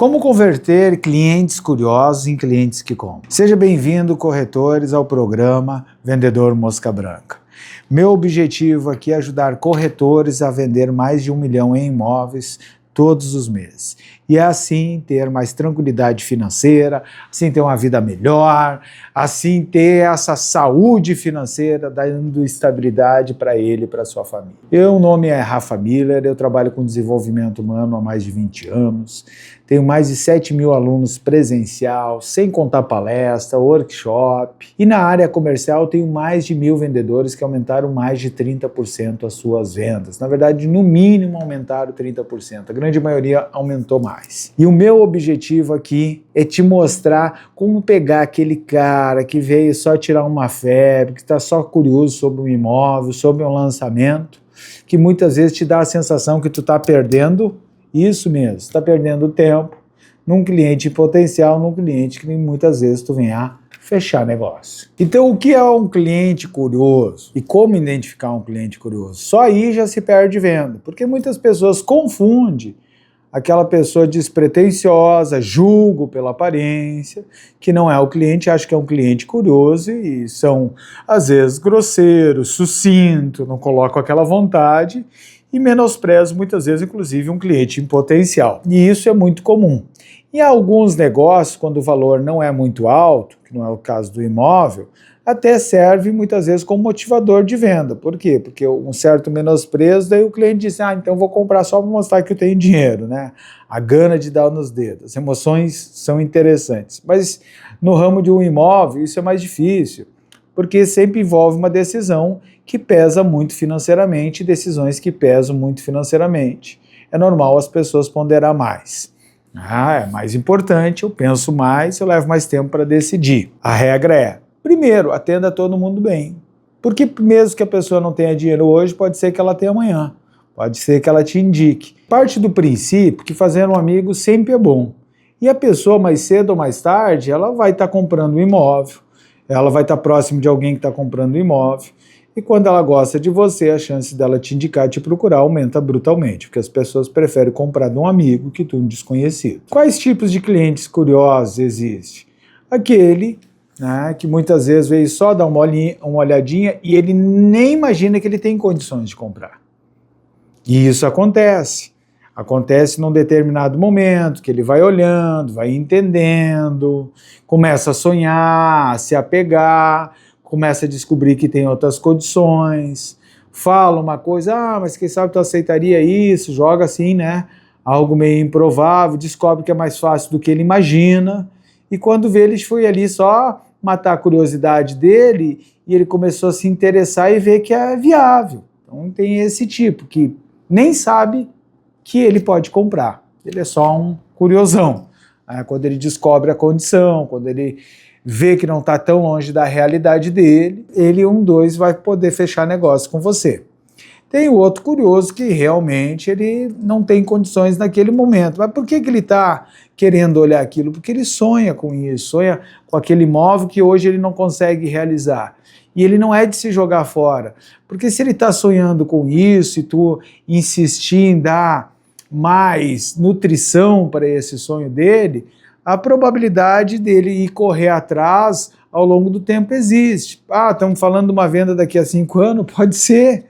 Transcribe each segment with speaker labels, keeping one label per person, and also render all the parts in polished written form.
Speaker 1: Como converter clientes curiosos em clientes que compram? Seja bem-vindo, corretores, ao programa Vendedor Mosca Branca. Meu objetivo aqui é ajudar corretores a vender mais de 1 milhão em imóveis todos os meses. E assim ter mais tranquilidade financeira, assim ter uma vida melhor, assim ter essa saúde financeira, dando estabilidade para ele e para sua família. Meu nome é Rafa Miller, eu trabalho com desenvolvimento humano há mais de 20 anos, tenho mais de 7 mil alunos presencial, sem contar palestra, workshop, e na área comercial tenho mais de 1.000 vendedores que aumentaram mais de 30% as suas vendas. Na verdade, no mínimo aumentaram 30%, a grande maioria aumentou mais. E o meu objetivo aqui é te mostrar como pegar aquele cara que veio só tirar uma febre, que está só curioso sobre um imóvel, sobre um lançamento, que muitas vezes te dá a sensação que tu está perdendo, isso mesmo, está perdendo tempo num cliente potencial, num cliente que muitas vezes tu vem a fechar negócio. Então, o que é um cliente curioso e como identificar um cliente curioso? Só aí já se perde venda, porque muitas pessoas confundem aquela pessoa despretensiosa, julgo pela aparência, que não é o cliente, acha que é um cliente curioso e são, às vezes, grosseiros, sucinto, não colocam aquela vontade e menosprezam, muitas vezes, inclusive, um cliente em potencial. E isso é muito comum. Em alguns negócios, quando o valor não é muito alto, que não é o caso do imóvel, até serve muitas vezes como motivador de venda. Por quê? Porque um certo menosprezo, daí o cliente diz, então vou comprar só para mostrar que eu tenho dinheiro, né? A gana de dar nos dedos. As emoções são interessantes. Mas no ramo de um imóvel, isso é mais difícil, porque sempre envolve uma decisão que pesa muito financeiramente, decisões que pesam muito financeiramente. É normal as pessoas ponderar mais. É mais importante, eu penso mais, eu levo mais tempo para decidir. A regra é, primeiro, atenda todo mundo bem. Porque mesmo que a pessoa não tenha dinheiro hoje, pode ser que ela tenha amanhã. Pode ser que ela te indique. Parte do princípio que fazer um amigo sempre é bom. E a pessoa, mais cedo ou mais tarde, ela vai estar comprando um imóvel, ela vai estar próximo de alguém que está comprando um imóvel, e quando ela gosta de você, a chance dela te indicar, te procurar, aumenta brutalmente, porque as pessoas preferem comprar de um amigo que de um desconhecido. Quais tipos de clientes curiosos existem? Aquele que muitas vezes veio só dar uma olhadinha e ele nem imagina que ele tem condições de comprar. E isso acontece. Acontece num determinado momento, que ele vai olhando, vai entendendo, começa a sonhar, a se apegar, começa a descobrir que tem outras condições, fala uma coisa, mas quem sabe tu aceitaria isso, joga assim, né, algo meio improvável, descobre que é mais fácil do que ele imagina, e quando vê, ele foi ali só matar a curiosidade dele, e ele começou a se interessar e ver que é viável. Então tem esse tipo, que nem sabe que ele pode comprar, ele é só um curiosão. Quando ele descobre a condição, quando ele vê que não está tão longe da realidade dele, ele, vai poder fechar negócio com você. Tem o outro curioso que realmente ele não tem condições naquele momento. Mas por que ele está querendo olhar aquilo? Porque ele sonha com isso, sonha com aquele imóvel que hoje ele não consegue realizar. E ele não é de se jogar fora. Porque se ele está sonhando com isso e tu insistir em dar mais nutrição para esse sonho dele, a probabilidade dele ir correr atrás ao longo do tempo existe. Estamos falando de uma venda daqui a 5 anos? Pode ser.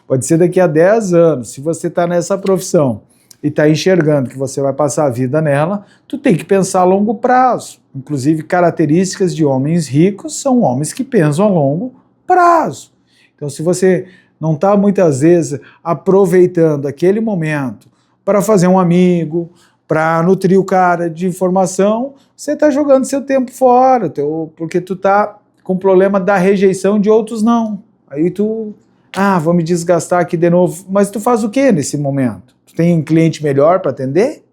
Speaker 1: Pode ser daqui a 10 anos. Se você está nessa profissão e está enxergando que você vai passar a vida nela, tu tem que pensar a longo prazo. Inclusive, características de homens ricos são homens que pensam a longo prazo. Então, se você não está muitas vezes aproveitando aquele momento para fazer um amigo, para nutrir o cara de informação, você está jogando seu tempo fora, porque tu está com problema da rejeição de outros não. Aí tu, vou me desgastar aqui de novo. Mas tu faz o que nesse momento? Tu tem um cliente melhor para atender?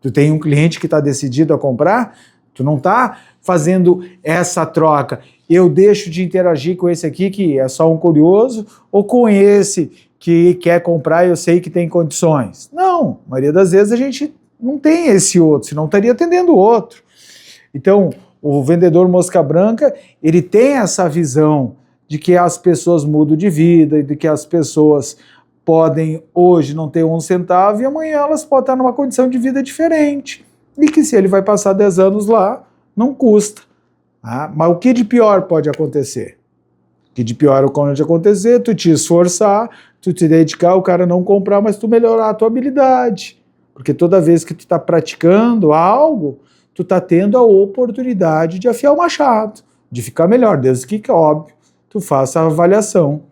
Speaker 1: Tu tem um cliente que está decidido a comprar? Tu não está fazendo essa troca. Eu deixo de interagir com esse aqui, que é só um curioso, ou com esse que quer comprar e eu sei que tem condições. Não, a maioria das vezes a gente não tem esse outro, senão estaria atendendo o outro. Então, o vendedor mosca branca, ele tem essa visão de que as pessoas mudam de vida e de que as pessoas podem hoje não ter um centavo e amanhã elas podem estar numa condição de vida diferente. E que se ele vai passar 10 anos lá, não custa. Mas o que de pior pode acontecer? O que de pior pode acontecer? Tu te esforçar, tu te dedicar, o cara não comprar, mas tu melhorar a tua habilidade. Porque toda vez que tu está praticando algo, tu está tendo a oportunidade de afiar o machado, de ficar melhor, desde que, óbvio, tu faça a avaliação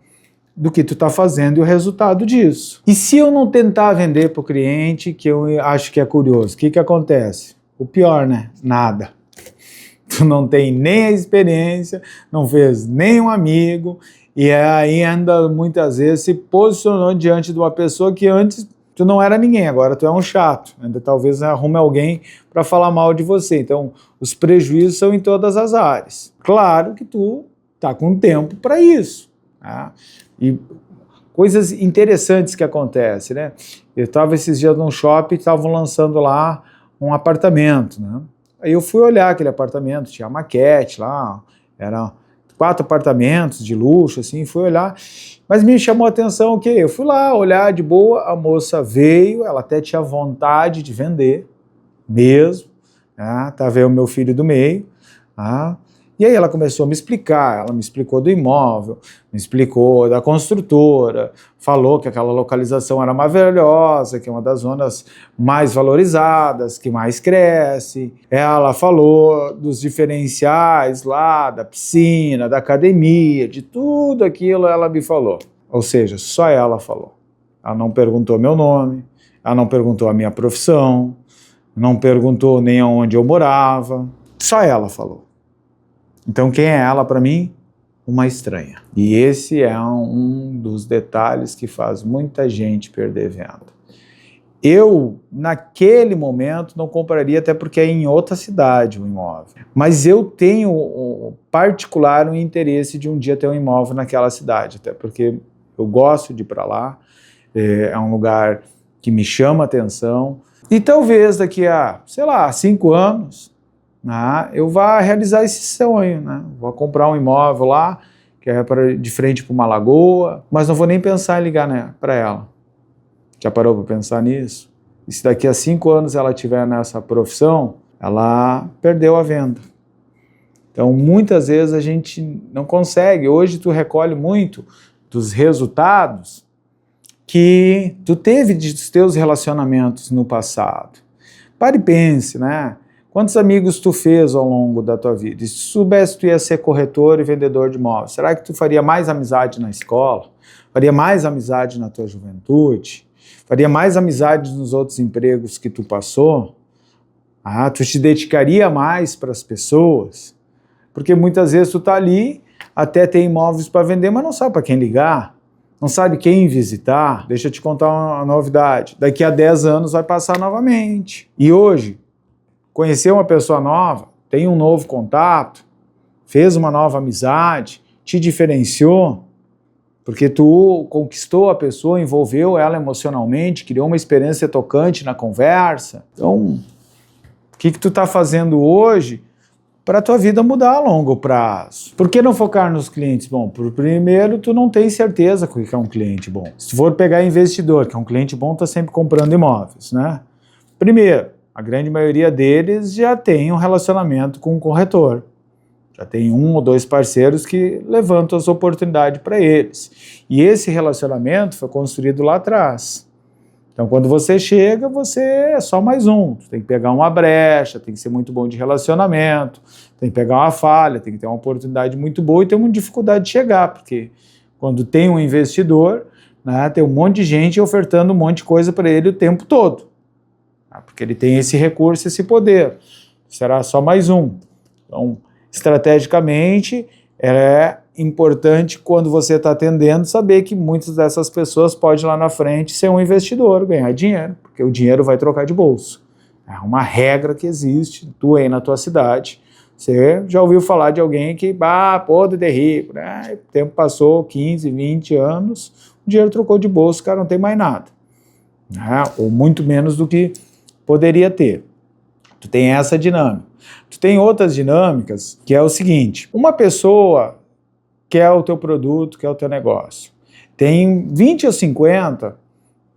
Speaker 1: do que tu está fazendo e o resultado disso. E se eu não tentar vender para o cliente, que eu acho que é curioso, o que acontece? O pior, né? Nada. Tu não tem nem a experiência, não fez nenhum amigo, e aí ainda muitas vezes se posicionou diante de uma pessoa que antes tu não era ninguém, agora tu é um chato, ainda talvez arrume alguém para falar mal de você. Então os prejuízos são em todas as áreas. Claro que tu tá com tempo para isso, tá? E coisas interessantes que acontecem, né? Eu estava esses dias num shopping, estavam lançando lá um apartamento, né? Aí eu fui olhar aquele apartamento, tinha maquete lá, eram 4 apartamentos de luxo, assim, fui olhar, mas me chamou a atenção o quê? Eu fui lá olhar de boa, a moça veio, ela até tinha vontade de vender, mesmo, né? Tá vendo o meu filho do meio, tá? E aí ela começou a me explicar, ela me explicou do imóvel, me explicou da construtora, falou que aquela localização era maravilhosa, que é uma das zonas mais valorizadas, que mais cresce. Ela falou dos diferenciais lá, da piscina, da academia, de tudo aquilo ela me falou. Ou seja, só ela falou. Ela não perguntou meu nome, ela não perguntou a minha profissão, não perguntou nem aonde eu morava, só ela falou. Então quem é ela para mim? Uma estranha. E esse é um dos detalhes que faz muita gente perder venda. Eu, naquele momento, não compraria, até porque é em outra cidade o imóvel. Mas eu tenho particular um interesse de um dia ter um imóvel naquela cidade, até porque eu gosto de ir para lá, é um lugar que me chama a atenção. E talvez daqui a, sei lá, 5 anos, eu vá realizar esse sonho, né? Vou comprar um imóvel lá, que é de frente para uma lagoa, mas não vou nem pensar em ligar para ela. Já parou para pensar nisso? E se daqui a 5 anos ela estiver nessa profissão, ela perdeu a venda. Então, muitas vezes a gente não consegue. Hoje tu recolhe muito dos resultados que tu teve dos teus relacionamentos no passado. Pare e pense, né? Quantos amigos tu fez ao longo da tua vida? E se soubesse que tu ia ser corretor e vendedor de imóveis, será que tu faria mais amizade na escola? Faria mais amizade na tua juventude? Faria mais amizade nos outros empregos que tu passou? Tu te dedicaria mais para as pessoas? Porque muitas vezes tu tá ali, até tem imóveis para vender, mas não sabe para quem ligar, não sabe quem visitar. Deixa eu te contar uma novidade. Daqui a 10 anos vai passar novamente. E hoje, conhecer uma pessoa nova, tem um novo contato, fez uma nova amizade, te diferenciou, porque tu conquistou a pessoa, envolveu ela emocionalmente, criou uma experiência tocante na conversa. Então, o que tu está fazendo hoje para a tua vida mudar a longo prazo? Por que não focar nos clientes? Bom, primeiro, tu não tem certeza que é um cliente bom. Se tu for pegar investidor, que é um cliente bom, está sempre comprando imóveis, né? Primeiro, a grande maioria deles já tem um relacionamento com o corretor. Já tem 1 ou 2 parceiros que levantam as oportunidades para eles. E esse relacionamento foi construído lá atrás. Então, quando você chega, você é só mais um. Você tem que pegar uma brecha, tem que ser muito bom de relacionamento, tem que pegar uma falha, tem que ter uma oportunidade muito boa e ter uma dificuldade de chegar, porque quando tem um investidor, né, tem um monte de gente ofertando um monte de coisa para ele o tempo todo. Porque ele tem esse recurso, esse poder. Será só mais um. Então, estrategicamente, é importante, quando você está atendendo, saber que muitas dessas pessoas podem lá na frente ser um investidor, ganhar dinheiro, porque o dinheiro vai trocar de bolso. É uma regra que existe, tu aí na tua cidade. Você já ouviu falar de alguém que, podre de rico, né? O tempo passou 15, 20 anos, o dinheiro trocou de bolso, o cara não tem mais nada. Né? Ou muito menos do que poderia ter. Tu tem essa dinâmica. Tu tem outras dinâmicas, que é o seguinte: uma pessoa quer o teu produto, quer o teu negócio. Tem 20 ou 50,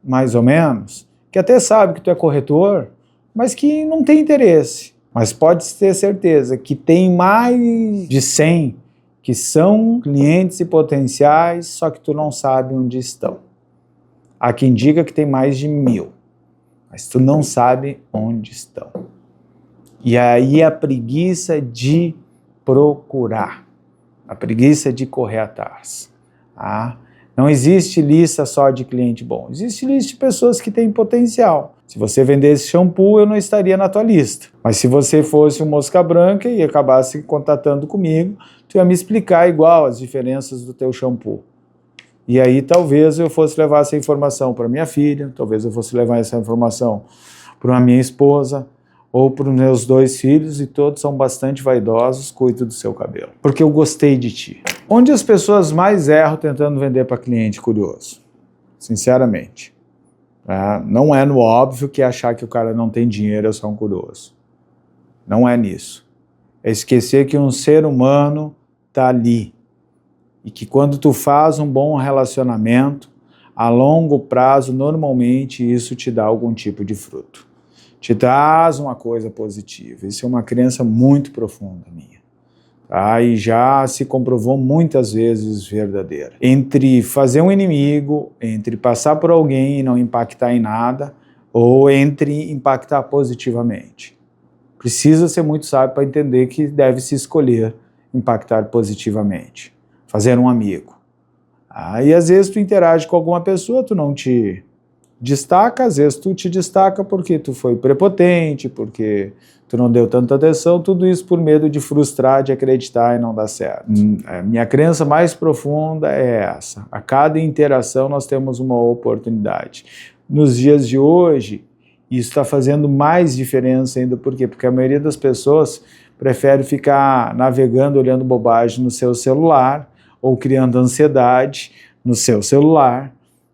Speaker 1: mais ou menos, que até sabe que tu é corretor, mas que não tem interesse. Mas pode ter certeza que tem mais de 100 que são clientes e potenciais, só que tu não sabe onde estão. Há quem diga que tem mais de 1000, mas tu não sabe onde estão. E aí a preguiça de procurar, a preguiça de correr atrás. Tá? Não existe lista só de cliente bom, existe lista de pessoas que têm potencial. Se você vendesse shampoo, eu não estaria na tua lista. Mas se você fosse um mosca branca e acabasse contatando comigo, tu ia me explicar igual as diferenças do teu shampoo. E aí talvez eu fosse levar essa informação para minha filha, talvez eu fosse levar essa informação para a minha esposa, ou para os meus 2 filhos, e todos são bastante vaidosos, cuido do seu cabelo. Porque eu gostei de ti. Onde as pessoas mais erram tentando vender para cliente curioso? Sinceramente. Não é no óbvio que é achar que o cara não tem dinheiro, é só um curioso. Não é nisso. É esquecer que um ser humano está ali. E que quando tu faz um bom relacionamento, a longo prazo, normalmente isso te dá algum tipo de fruto. Te traz uma coisa positiva. Isso é uma crença muito profunda minha. Tá? E já se comprovou muitas vezes verdadeira. Entre fazer um inimigo, entre passar por alguém e não impactar em nada, ou entre impactar positivamente. Precisa ser muito sábio para entender que deve se escolher impactar positivamente. Fazer um amigo. E às vezes tu interage com alguma pessoa, tu não te destaca, às vezes tu te destaca porque tu foi prepotente, porque tu não deu tanta atenção, tudo isso por medo de frustrar, de acreditar e não dar certo. Minha crença mais profunda é essa. A cada interação nós temos uma oportunidade. Nos dias de hoje, isso está fazendo mais diferença ainda. Por quê? Porque a maioria das pessoas prefere ficar navegando, olhando bobagem no seu celular, ou criando ansiedade no seu celular,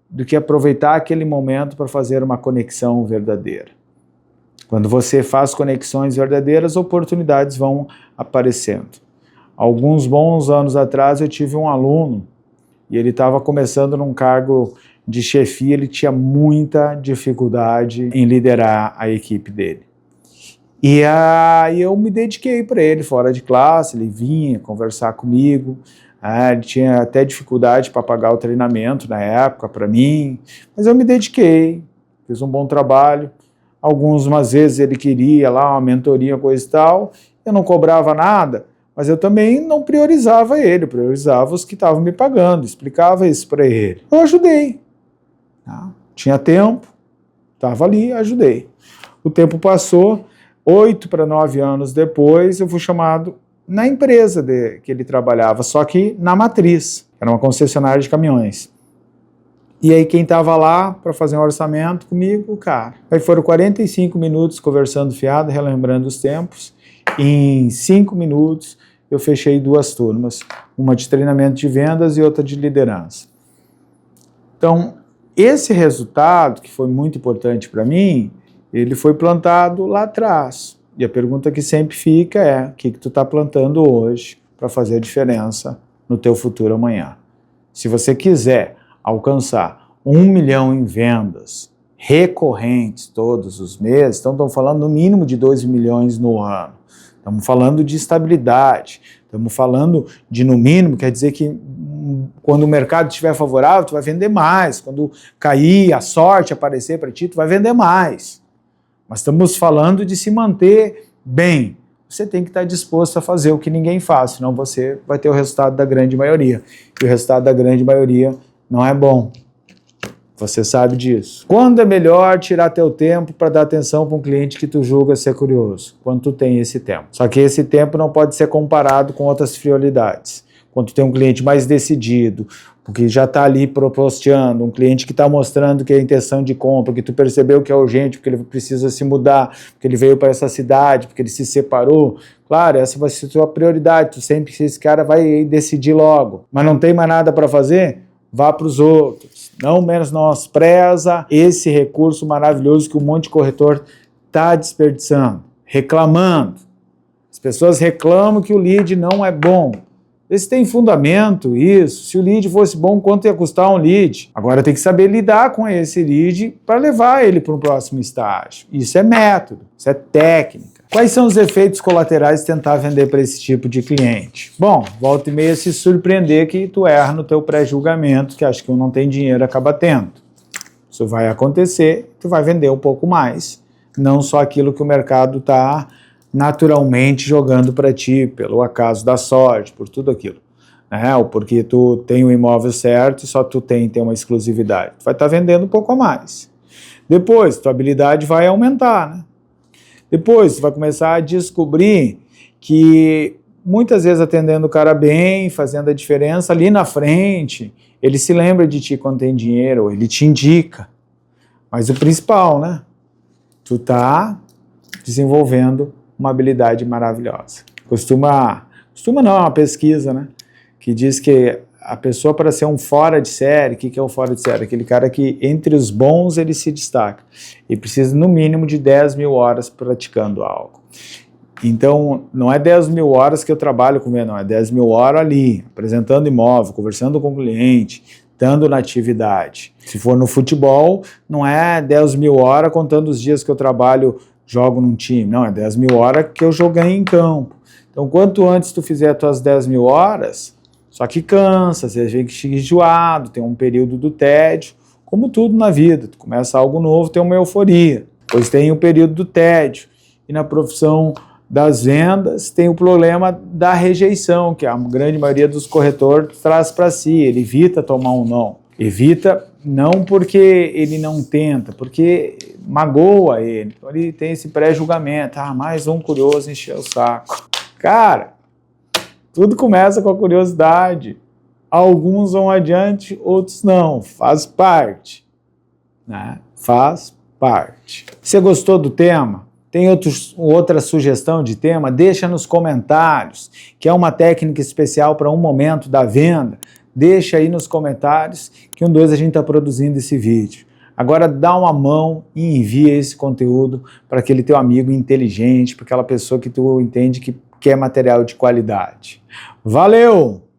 Speaker 1: do que aproveitar aquele momento para fazer uma conexão verdadeira. Quando você faz conexões verdadeiras, oportunidades vão aparecendo. Alguns bons anos atrás eu tive um aluno e ele estava começando num cargo de chefia, ele tinha muita dificuldade em liderar a equipe dele. E aí eu me dediquei para ele fora de classe, ele vinha conversar comigo, ele tinha até dificuldade para pagar o treinamento na época para mim, mas eu me dediquei, fiz um bom trabalho. Algumas vezes ele queria lá uma mentoria, coisa e tal, eu não cobrava nada, mas eu também não priorizava ele, eu priorizava os que estavam me pagando, explicava isso para ele. Eu ajudei, tinha tempo, estava ali, ajudei. O tempo passou, 8 para 9 anos depois, eu fui chamado na empresa que ele trabalhava, só que na matriz, era uma concessionária de caminhões. E aí quem estava lá para fazer um orçamento comigo, o cara. Aí foram 45 minutos conversando fiado, relembrando os tempos. Em 5 minutos eu fechei 2 turmas, uma de treinamento de vendas e outra de liderança. Então, esse resultado, que foi muito importante para mim, ele foi plantado lá atrás. E a pergunta que sempre fica é, o que tu está plantando hoje para fazer a diferença no teu futuro amanhã? Se você quiser alcançar 1 milhão em vendas recorrentes todos os meses, então estamos falando no mínimo de 2 milhões no ano. Estamos falando de estabilidade, estamos falando de no mínimo, quer dizer que quando o mercado estiver favorável, tu vai vender mais, quando cair a sorte aparecer para ti, tu vai vender mais. Mas estamos falando de se manter bem. Você tem que estar disposto a fazer o que ninguém faz, senão você vai ter o resultado da grande maioria. E o resultado da grande maioria não é bom. Você sabe disso. Quando é melhor tirar teu tempo para dar atenção para um cliente que tu julga ser curioso? Quando tu tem esse tempo. Só que esse tempo não pode ser comparado com outras frivolidades. Quando tu tem um cliente mais decidido, porque já está ali proposteando, um cliente que está mostrando que é a intenção de compra, que tu percebeu que é urgente, porque ele precisa se mudar, porque ele veio para essa cidade, porque ele se separou. Claro, essa vai ser a tua prioridade, tu sempre que esse cara vai decidir logo. Mas não tem mais nada para fazer? Vá para os outros. Não menospreza esse recurso maravilhoso que um monte de corretor está desperdiçando, reclamando. As pessoas reclamam que o lead não é bom. Vê se tem fundamento isso. Se o lead fosse bom, quanto ia custar um lead? Agora tem que saber lidar com esse lead para levar ele para um próximo estágio. Isso é método, isso é técnica. Quais são os efeitos colaterais de tentar vender para esse tipo de cliente? Bom, volta e meia se surpreender que tu erra no teu pré-julgamento, que acha que um não tem dinheiro, acaba tendo. Isso vai acontecer, tu vai vender um pouco mais, não só aquilo que o mercado está naturalmente jogando para ti, pelo acaso da sorte, por tudo aquilo. Ou porque tu tem o imóvel certo e só tu tem uma exclusividade. Tu vai estar vendendo um pouco a mais. Depois, tua habilidade vai aumentar, né? Depois, tu vai começar a descobrir que muitas vezes atendendo o cara bem, fazendo a diferença, ali na frente, ele se lembra de ti quando tem dinheiro, ele te indica. Mas o principal, né? Tu tá desenvolvendo uma habilidade maravilhosa. Costuma não, é uma pesquisa, né? Que diz que a pessoa, para ser um fora de série, o que é o fora de série? Aquele cara que entre os bons ele se destaca e precisa no mínimo de 10 mil horas praticando algo. Então, não é 10 mil horas que eu trabalho com ele, não, é 10 mil horas ali, apresentando imóvel, conversando com o cliente, estando na atividade. Se for no futebol, não é 10 mil horas contando os dias que eu trabalho, jogo num time, não, é 10 mil horas que eu joguei em campo. Então, quanto antes tu fizer as tuas 10 mil horas, só que cansa, você fica enjoado, tem um período do tédio, como tudo na vida, tu começa algo novo, tem uma euforia, depois tem o período do tédio, e na profissão das vendas tem o problema da rejeição, que a grande maioria dos corretores traz para si, ele evita tomar um não, evita não porque ele não tenta, porque magoa ele, então ele tem esse pré-julgamento, mais um curioso encher o saco. Cara, tudo começa com a curiosidade. Alguns vão adiante, outros não. Faz parte. Né? Faz parte. Você gostou do tema? Tem outra sugestão de tema? Deixa nos comentários. Quer uma técnica especial para um momento da venda? Deixa aí nos comentários que a gente está produzindo esse vídeo. Agora dá uma mão e envia esse conteúdo para aquele teu amigo inteligente, para aquela pessoa que tu entende que quer material de qualidade. Valeu!